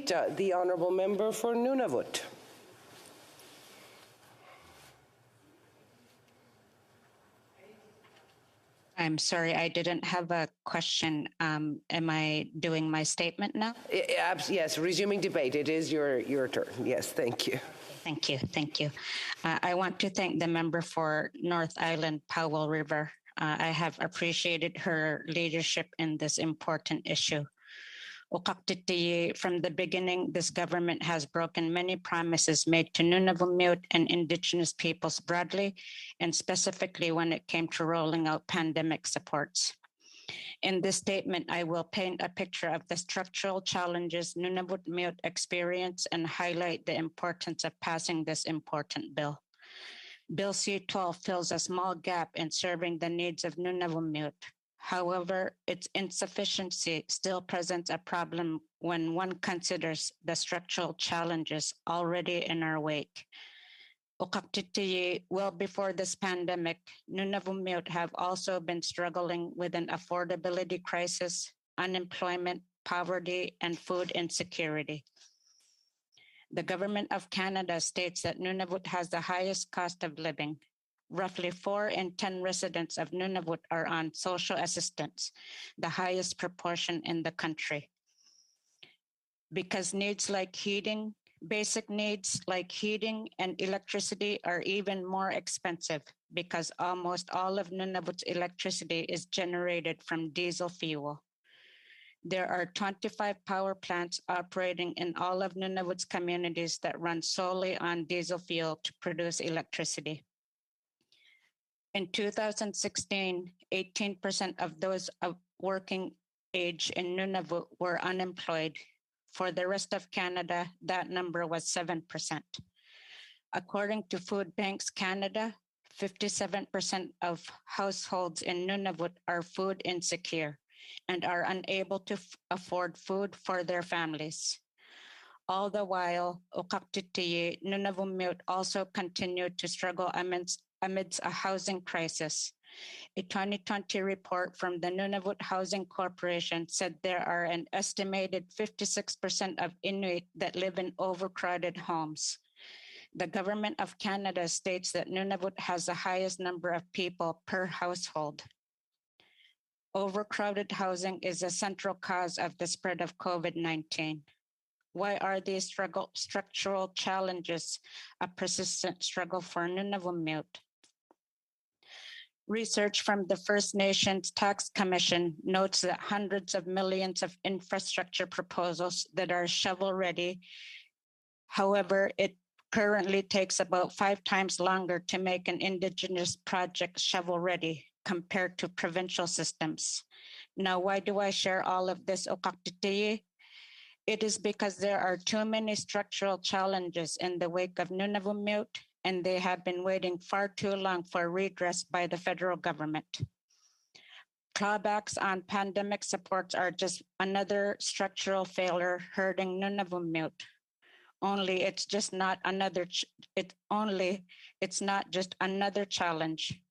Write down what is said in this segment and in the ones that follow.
the Honourable Member for Nunavut. I'm sorry, I didn't have a question. Am I doing my statement now? Yes, resuming debate. It is your turn. Yes, thank you. Thank you. Thank you. I want to thank the member for North Island Powell River. I have appreciated her leadership in this important issue. From the beginning, this government has broken many promises made to Nunavummiut and indigenous peoples broadly, and specifically when it came to rolling out pandemic supports. In this statement, I will paint a picture of the structural challenges Nunavummiut experience and highlight the importance of passing this important bill. Bill C-12 fills a small gap in serving the needs of Nunavummiut. However, its insufficiency still presents a problem when one considers the structural challenges already in our wake. Well before this pandemic, Nunavummiut have also been struggling with an affordability crisis, unemployment, poverty, and food insecurity. The Government of Canada states that Nunavut has the highest cost of living. Roughly 4 in 10 residents of Nunavut are on social assistance, the highest proportion in the country. Because needs like heating, basic needs like heating and electricity are even more expensive because almost all of Nunavut's electricity is generated from diesel fuel. There are 25 power plants operating in all of Nunavut's communities that run solely on diesel fuel to produce electricity. In 2016, 18% of those of working age in Nunavut were unemployed. For the rest of Canada, that number was 7%. According to Food Banks Canada, 57% of households in Nunavut are food insecure and are unable to afford food for their families. All the while, Nunavummiut also continued to struggle amidst a housing crisis. A 2020 report from the Nunavut Housing Corporation said there are an estimated 56% of Inuit that live in overcrowded homes. The Government of Canada states that Nunavut has the highest number of people per household. Overcrowded housing is a central cause of the spread of COVID-19. Why are these structural challenges a persistent struggle for Nunavummiut? Research from the First Nations Tax Commission notes that hundreds of millions of infrastructure proposals that are shovel-ready. However, it currently takes about 5 times longer to make an indigenous project shovel-ready compared to provincial systems. Now, why do I share all of this, It is because there are too many structural challenges in the wake of Nunavummiut, and they have been waiting far too long for redress by the federal government. Clawbacks on pandemic supports are just another structural failure hurting Nunavummiut. It's not just another challenge.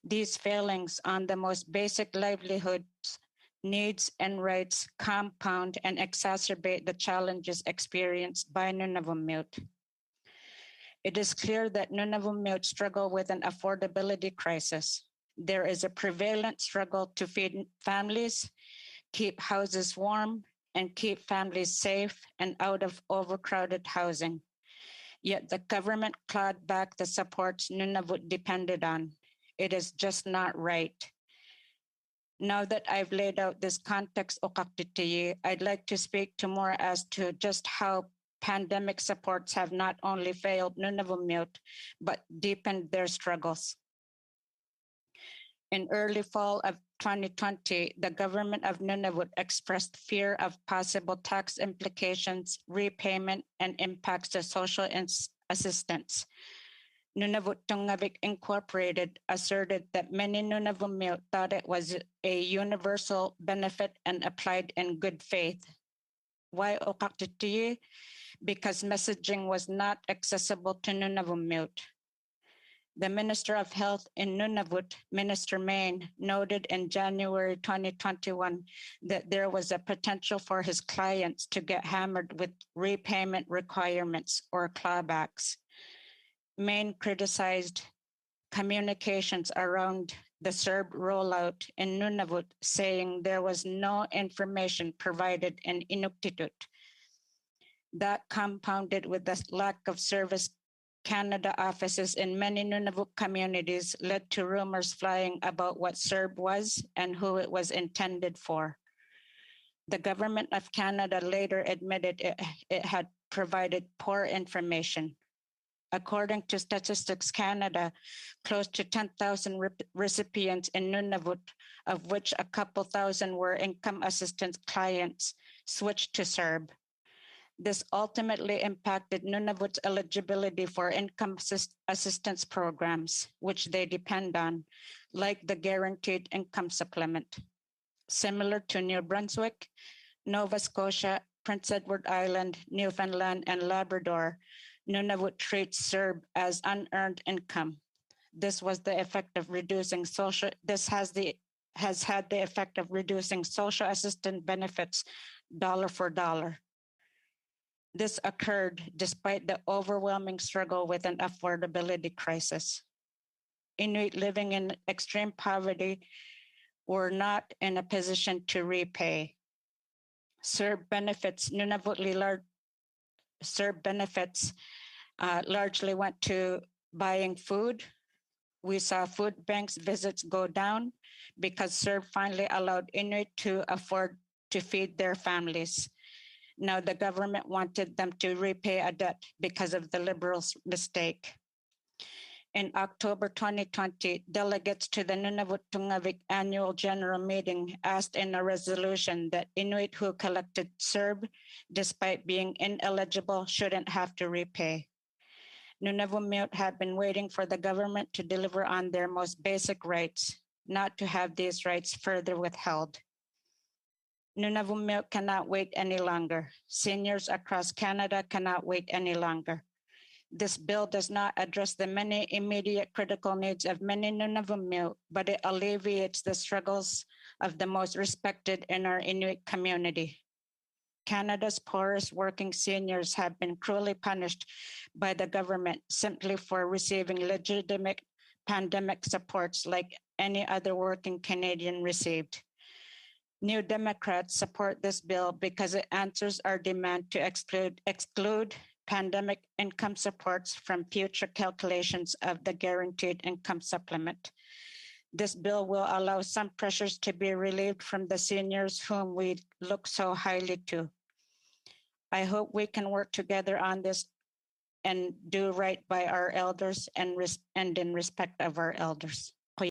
These failings on the most basic livelihoods, needs, and rights compound and exacerbate the challenges experienced by Nunavummiut. It is clear that Nunavummiut struggle with an affordability crisis. There is a prevalent struggle to feed families, keep houses warm, and keep families safe and out of overcrowded housing. Yet the government clawed back the supports Nunavut depended on. It is just not right. Now that I've laid out this context, I'd like to speak to more as to just how pandemic supports have not only failed Nunavummiut, but deepened their struggles. In early fall of 2020, the government of Nunavut expressed fear of possible tax implications, repayment, and impacts to social assistance. Nunavut Tungavik Incorporated asserted that many Nunavummiut thought it was a universal benefit and applied in good faith. Why Because messaging was not accessible to Nunavummiut. The Minister of Health in Nunavut, Minister Main, noted in January 2021 that there was a potential for his clients to get hammered with repayment requirements or clawbacks. Main criticized communications around the CERB rollout in Nunavut, saying there was no information provided in Inuktitut. That compounded with the lack of Service Canada offices in many Nunavut communities led to rumors flying about what CERB was and who it was intended for. The government of Canada later admitted it had provided poor information. According to Statistics Canada, close to 10,000 recipients in Nunavut, of which a couple thousand were income assistance clients, switched to CERB. This ultimately impacted Nunavut's eligibility for income assistance programs, which they depend on, like the Guaranteed Income Supplement. Similar to New Brunswick, Nova Scotia, Prince Edward Island, Newfoundland, and Labrador, Nunavut treats CERB as unearned income. This was the effect of reducing has had the effect of reducing social assistance benefits dollar for dollar. This occurred despite the overwhelming struggle with an affordability crisis. Inuit living in extreme poverty were not in a position to repay. CERB benefits, CERB benefits largely went to buying food. We saw food banks visits go down because CERB finally allowed Inuit to afford to feed their families. Now the government wanted them to repay a debt because of the Liberals' mistake. In October 2020, delegates to the Nunavut Tungavik Annual General Meeting asked in a resolution that Inuit who collected CERB, despite being ineligible, shouldn't have to repay. Nunavummiut have been waiting for the government to deliver on their most basic rights, not to have these rights further withheld. Nunavummiut cannot wait any longer. Seniors across Canada cannot wait any longer. This bill does not address the many immediate critical needs of many Nunavummiut, but it alleviates the struggles of the most respected in our Inuit community. Canada's poorest working seniors have been cruelly punished by the government simply for receiving legitimate pandemic supports like any other working Canadian received. New Democrats support this bill because it answers our demand to exclude pandemic income supports from future calculations of the Guaranteed Income Supplement. This bill will allow some pressures to be relieved from the seniors whom we look so highly to. I hope we can work together on this and do right by our elders and in respect of our elders.